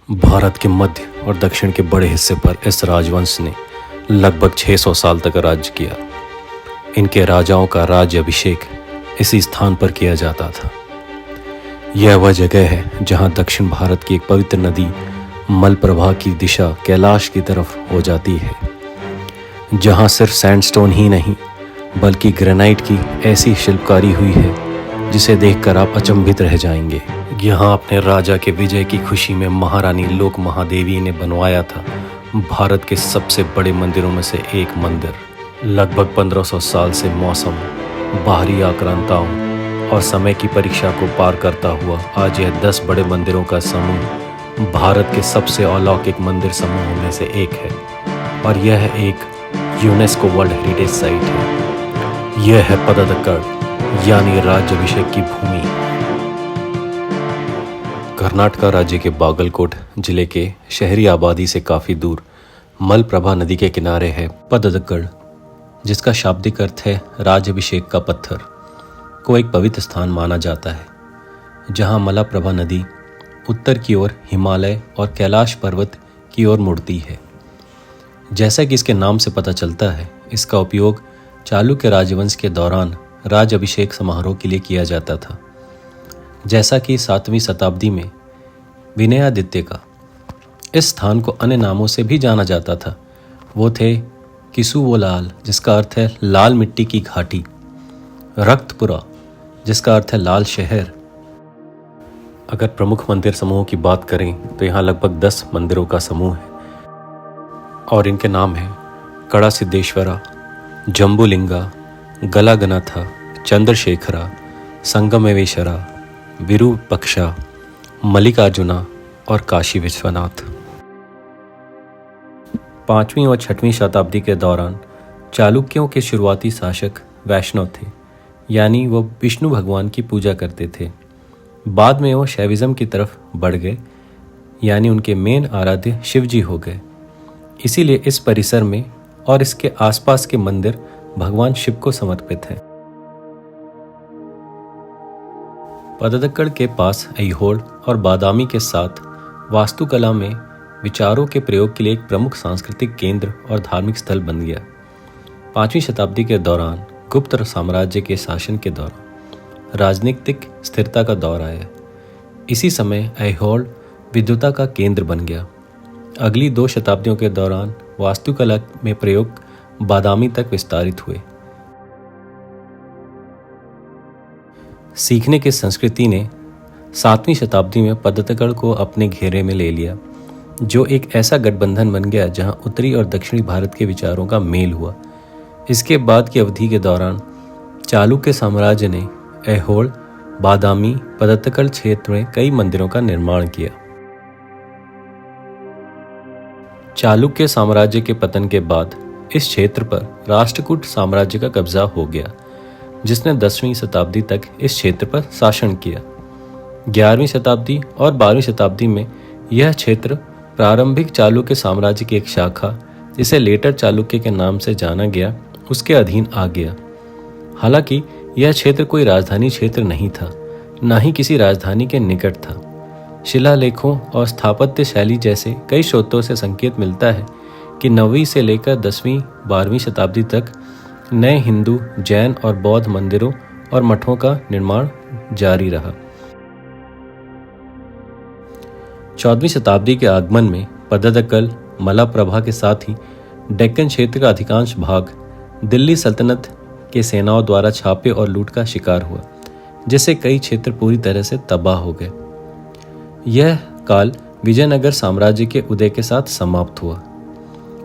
भारत के मध्य और दक्षिण के बड़े हिस्से पर इस राजवंश ने लगभग 600 साल तक राज्य किया। इनके राजाओं का राज्य अभिषेक इसी स्थान पर किया जाता था। यह वह जगह है जहां दक्षिण भारत की एक पवित्र नदी मलप्रभा की दिशा कैलाश की तरफ हो जाती है, जहां सिर्फ सैंडस्टोन ही नहीं बल्कि ग्रेनाइट की ऐसी शिल्पकारी हुई है जिसे देखकर आप अचंभित रह जाएंगे। यहाँ अपने राजा के विजय की खुशी में महारानी लोक महादेवी ने बनवाया था भारत के सबसे बड़े मंदिरों में से एक मंदिर। लगभग 1500 साल से मौसम, बाहरी आक्रांताओं और समय की परीक्षा को पार करता हुआ आज यह 10 बड़े मंदिरों का समूह भारत के सबसे अलौकिक मंदिर समूहों में से एक है और यह एक यूनेस्को वर्ल्ड हेरिटेज साइट है। यह है पददक्कड़ यानी राज्याभिषेक की भूमि। कर्नाटक राज्य के बागलकोट जिले के शहरी आबादी से काफ़ी दूर मलप्रभा नदी के किनारे है पददक्कड़, जिसका शाब्दिक अर्थ है राज्याभिषेक का पत्थर, को एक पवित्र स्थान माना जाता है, जहां मलप्रभा नदी उत्तर की ओर हिमालय और कैलाश पर्वत की ओर मुड़ती है। जैसा कि इसके नाम से पता चलता है, इसका उपयोग चालुक्य राजवंश के दौरान राज्याभिषेक समारोह के लिए किया जाता था। जैसा कि 7वीं शताब्दी में विनयादित्य का इस स्थान को अन्य नामों से भी जाना जाता था। वो थे किसुवोलाल, जिसका अर्थ है लाल मिट्टी की घाटी, रक्तपुरा, जिसका अर्थ है लाल शहर। अगर प्रमुख मंदिर समूहों की बात करें तो यहाँ लगभग 10 मंदिरों का समूह है और इनके नाम हैं कड़ा सिद्धेश्वरा, जम्बुलिंगा, गलागनाथा, चंद्रशेखरा, संगमेश्वरा, विरूपक्षा, मल्लिकार्जुना और काशी विश्वनाथ। 5वीं और 6वीं शताब्दी के दौरान चालुक्यों के शुरुआती शासक वैष्णव थे, यानी वो विष्णु भगवान की पूजा करते थे। बाद में वो शैविज्म की तरफ बढ़ गए, यानी उनके मेन आराध्य शिवजी हो गए। इसीलिए इस परिसर में और इसके आसपास के मंदिर भगवान शिव को समर्पित हैं। पददक्कड़ के पास ऐहोल और बादामी के साथ वास्तुकला में विचारों के प्रयोग के लिए एक प्रमुख सांस्कृतिक केंद्र और धार्मिक स्थल बन गया। 5वीं शताब्दी के दौरान गुप्त साम्राज्य के शासन के दौरान राजनीतिक स्थिरता का दौर आया। इसी समय ऐहोल विद्वता का केंद्र बन गया। अगली 2 शताब्दियों के दौरान वास्तुकला में प्रयोग बादामी तक विस्तारित हुए। सीखने की संस्कृति ने 7वीं शताब्दी में पददक्कड़ को अपने घेरे में ले लिया, जो एक ऐसा गठबंधन बन गया जहां उत्तरी और दक्षिणी भारत के विचारों का मेल हुआ। इसके बाद की अवधि के दौरान चालुक्य साम्राज्य ने ऐहोल, बादामी, पददक्कड़ क्षेत्र में कई मंदिरों का निर्माण किया। चालुक्य साम्राज्य के पतन के बाद इस क्षेत्र पर राष्ट्रकूट साम्राज्य का कब्जा हो गया, जिसने 10वीं शताब्दी तक इस क्षेत्र पर शासन किया। 11वीं शताब्दी और 12वीं शताब्दी में यह क्षेत्र प्रारंभिक चालुक्य साम्राज्य की एक शाखा, जिसे लेटर चालुक्य के नाम से जाना गया, उसके अधीन आ गया। हालांकि यह क्षेत्र कोई राजधानी क्षेत्र नहीं था, न ही किसी राजधानी के निकट था। शिलालेखों और स्थापत्य शैली जैसे कई स्रोतों से संकेत मिलता है कि 9वीं से लेकर 10वीं 12वीं शताब्दी तक नए हिंदू, जैन और बौद्ध मंदिरों और मठों का निर्माण जारी रहा। 14वीं शताब्दी के आगमन में पददक्कड़, मलप्रभा के साथ ही डेक्कन क्षेत्र का अधिकांश भाग दिल्ली सल्तनत के सेनाओं द्वारा छापे और लूट का शिकार हुआ, जिससे कई क्षेत्र पूरी तरह से तबाह हो गए। यह काल विजयनगर साम्राज्य के उदय के साथ समाप्त हुआ।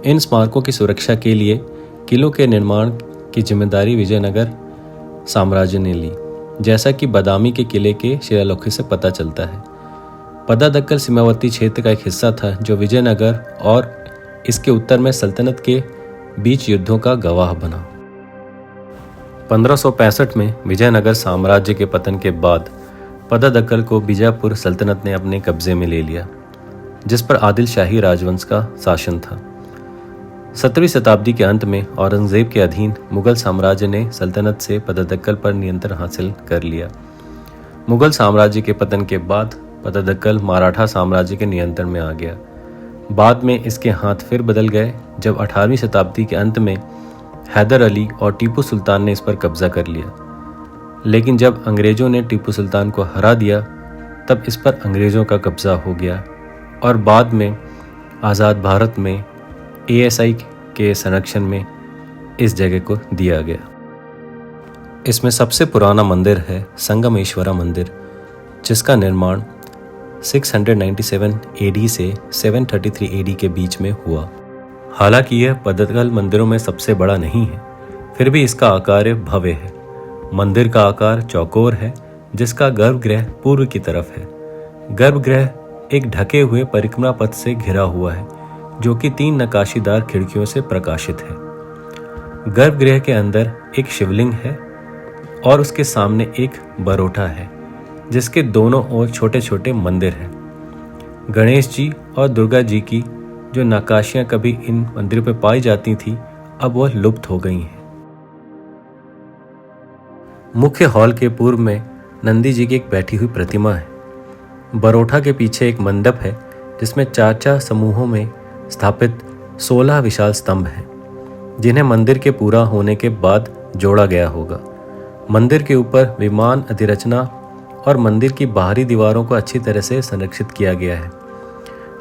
इन स्मारकों की सुरक्षा के लिए किलों के निर्माण की जिम्मेदारी विजयनगर साम्राज्य ने ली, जैसा कि बादामी के किले के शिलालेखों से पता चलता है। पददक्कड़ सीमावर्ती क्षेत्र का एक हिस्सा था जो विजयनगर और इसके उत्तर में सल्तनत के बीच युद्धों का गवाह बना। 1565 में विजयनगर साम्राज्य के पतन के बाद पददक्कड़ को बीजापुर सल्तनत ने अपने कब्जे में ले लिया, जिस पर आदिल शाही राजवंश का शासन था। 17वीं शताब्दी के अंत में औरंगजेब के अधीन मुगल साम्राज्य ने सल्तनत से पददक्कड़ पर नियंत्रण हासिल कर लिया। मुगल साम्राज्य के पतन के बाद पद्दक्कल मराठा साम्राज्य के नियंत्रण में आ गया। बाद में इसके हाथ फिर बदल गए जब 18वीं शताब्दी के अंत में हैदर अली और टीपू सुल्तान ने इस पर कब्जा कर लिया। लेकिन जब अंग्रेज़ों ने टीपू सुल्तान को हरा दिया तब इस पर अंग्रेज़ों का कब्जा हो गया और बाद में आज़ाद भारत में ASI के संरक्षण में इस जगह को दिया गया। इसमें सबसे पुराना मंदिर है संगमेश्वरा मंदिर, जिसका निर्माण 697 AD से 733 AD के बीच में हुआ। हालांकि यह पद्दक्कल मंदिरों में सबसे बड़ा नहीं है, फिर भी इसका आकार भव्य है। मंदिर का आकार चौकोर है, जिसका गर्भगृह पूर्व की तरफ है। गर्भगृह एक ढके हुए परिक्रमा पथ से घिरा हुआ है, जो कि 3 नक्काशीदार खिड़कियों से प्रकाशित है। गर्भगृह के अंदर एक शिवलिंग है और उसके सामने एक बरोटा है, जिसके दोनों ओर छोटे छोटे मंदिर हैं। गणेश जी और दुर्गा जी की जो नक्काशियां कभी इन मंदिरों पर पाई जाती थी, अब वह लुप्त हो गई हैं। मुख्य हॉल के पूर्व में नंदी जी की एक बैठी हुई प्रतिमा है। बरोठा के पीछे एक मंडप है, जिसमें 4 समूहों में स्थापित 16 विशाल स्तंभ हैं, जिन्हें मंदिर के पूरा होने के बाद जोड़ा गया होगा। मंदिर के ऊपर विमान अधिरचना और मंदिर की बाहरी दीवारों को अच्छी तरह से संरक्षित किया गया है।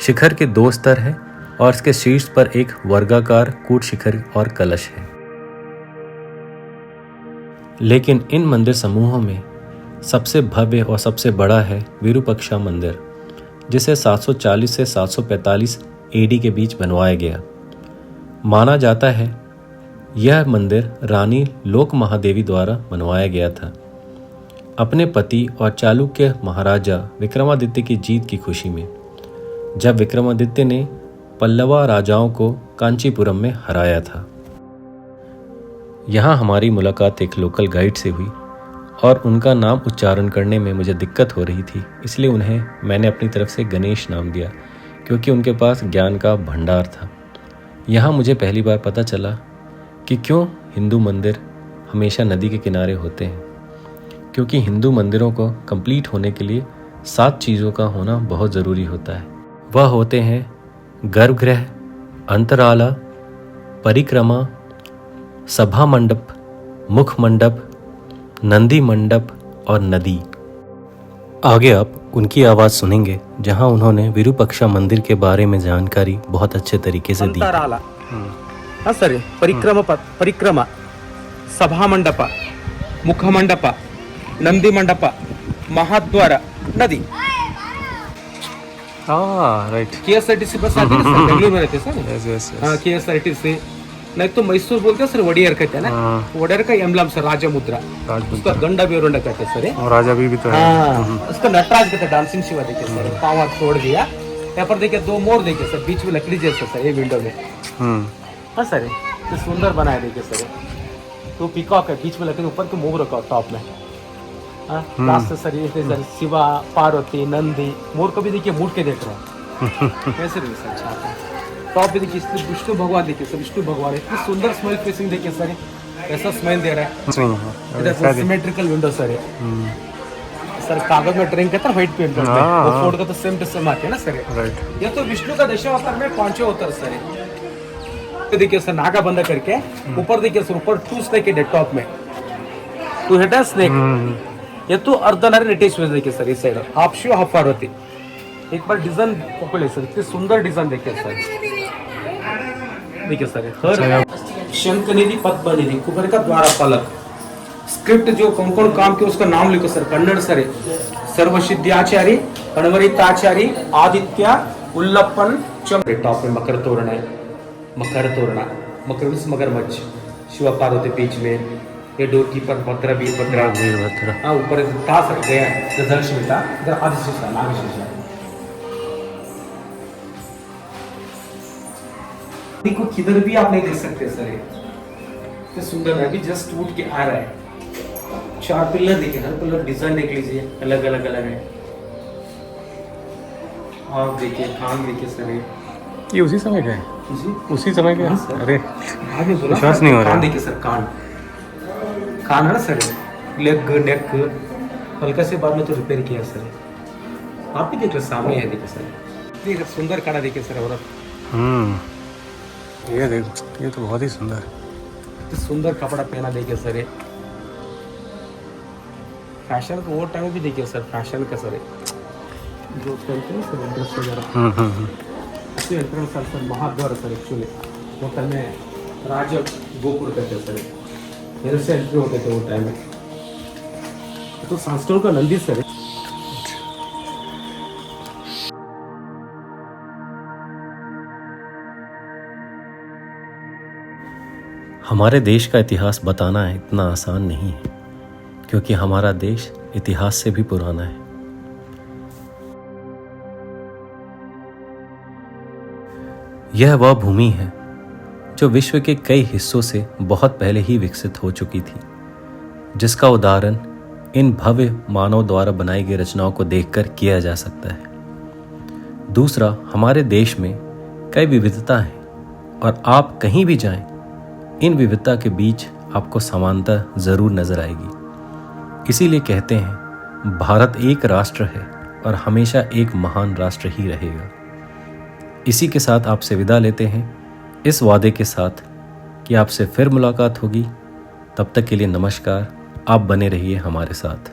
शिखर के 2 स्तर हैं और इसके शीर्ष पर एक वर्गाकार कूट शिखर और कलश है। लेकिन इन मंदिर समूहों में सबसे भव्य और सबसे बड़ा है विरूपाक्षा मंदिर, जिसे 740 से 745 AD के बीच बनवाया गया। माना जाता है यह मंदिर रानी लोक महादेवी द्वारा बनवाया गया था, अपने पति और चालुक्य महाराजा विक्रमादित्य की जीत की खुशी में, जब विक्रमादित्य ने पल्लवा राजाओं को कांचीपुरम में हराया था। यहाँ हमारी मुलाकात एक लोकल गाइड से हुई और उनका नाम उच्चारण करने में मुझे दिक्कत हो रही थी, इसलिए उन्हें मैंने अपनी तरफ से गणेश नाम दिया, क्योंकि उनके पास ज्ञान का भंडार था। यहाँ मुझे पहली बार पता चला कि क्यों हिंदू मंदिर हमेशा नदी के किनारे होते हैं, क्योंकि हिंदू मंदिरों को कंप्लीट होने के लिए 7 चीज़ों का होना बहुत ज़रूरी होता है। वह होते हैं गर्भगृह, अंतराला, परिक्रमा, सभा मंडप, मुख मंडप, नंदी मंडप और नदी। आगे आप उनकी आवाज़ सुनेंगे, जहां उन्होंने विरूपाक्षा मंदिर के बारे में जानकारी बहुत अच्छे तरीके से दी। अंतराला, हाँ सर, परिक्रमा, सभा मंडप, मुख मंडप, नंदी मंडप, महाद्वार, नदी। राइट। KSRTC बस आती है सर, बेंगलुरु में रहते हैं सर। हाँ, KSRTC नहीं तो मैसूर बोलते हैं सर, वडियर कहते हैं ना, वडियर का एम्बलम सर, राजा मुद्रा, उसका गंडा बेरोंडा कहते हैं सर, और राजा भी तो है। हाँ, उसका नटराज कहते हैं, डांसिंग शिवा देखिए सर, पाँव हाथ छोड़ दिया। यहाँ पर देखिए 2 मोर देखिए सर, बीच में लकड़ी जैसा सर, ये विंडो में। हाँ सर, तो सुंदर बनाया देखिए सर, तो पीकॉक है, बीच में लकड़ी, ऊपर के मोर रखा टॉप में। लास्ट सर ये सर शिवा, पार्वती, नंदी, मोर को भी देखिए मूड के देख रहे हैं कैसे भी सर, अच्छा टॉप भी देखिए, विष्णु भगवान देखिए सर, विष्णु भगवान इतनी सुंदर स्मेल फेसिंग देखिए सर, कैसा स्मेल दे रहा है। इधर सिमेट्रिकल विंडो सर है सर, कागज में ड्राइंग करता है व्हाइट पेंट में, वो फोड़ का तो सेम टू सेम आते हैं ना सर। ये तो विष्णु का दशावतार में 5 अवतार सर है। देखिए सर, नागा बंद करके ऊपर देखिए सर, ऊपर 2 स्नेक है टॉप में, 2 हेड स्नेक। ये तो अर्धनारी देखिए सर, इस side half Shiv half Parvati. एक बार डिजाइन पकड़े सर, इतनी सुंदर डिजाइन देखिए सर, देखिए सर, शंख निधि, पद्म निधि, कुबेर का द्वार पालक। स्क्रिप्ट जो कौन काम के उसका नाम लिखो सर, कन्नड़ सर, सर्वसिद्धाचार्य, कणवरिताचार्य, आदित्य, उल्लप्पन, चंद्र। टॉप में मकर तोरण है, मकर मगरमच्छ, शिव पार्वती बीच में, ये डोर कीपर भद्रा, वीरभद्रा। हाँ, ऊपर था सर गया दर्शन था, इधर आदिशेषा, नागशेषा। देखो किधर भी आप नहीं देख सकते सर, ये सुंदर है, अभी जस्ट टूट के आ रहा है। 4 पिलर देखिए, हर पिलर डिजाइन देख लीजिए, अलग अलग है। आप देखिए खान देखिए सर, ये उसी समय का है, उसी समय का है। अरे विश्वास नहीं हो रहा। कान देखिए सर, कान है ना सर, लेग नेक हल्का से बाद में तो रिपेयर किया सर। आप भी देख रहे सामने है, देखिए सर देखिए सुंदर कड़ा देखिए सर, और ये देखो, ये तो बहुत ही सुंदर है। सुंदर कपड़ा पहना देखिए सर, ये फैशन को वो टाइम भी देखिए सर, फैशन का सर जो करते हैं सर इंटरेस्ट वगैरह इससे एंट्रेंस सर महाद्वार सर एक्चुअली होटल में राज गोकुल कहते हैं सर, मेरे से एंट्री होते थे वो टाइम में। तो संस्कृत का नंदी सर हमारे देश का इतिहास बताना इतना आसान नहीं है, क्योंकि हमारा देश इतिहास से भी पुराना है। यह वह भूमि है जो विश्व के कई हिस्सों से बहुत पहले ही विकसित हो चुकी थी, जिसका उदाहरण इन भव्य मानव द्वारा बनाई गई रचनाओं को देखकर किया जा सकता है। दूसरा, हमारे देश में कई विविधता है और आप कहीं भी जाएं, इन विविधता के बीच आपको समानता जरूर नजर आएगी। इसीलिए कहते हैं भारत एक राष्ट्र है और हमेशा एक महान राष्ट्र ही रहेगा। इसी के साथ आपसे विदा लेते हैं, इस वादे के साथ कि आपसे फिर मुलाकात होगी। तब तक के लिए नमस्कार, आप बने रहिए हमारे साथ।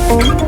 Thank you.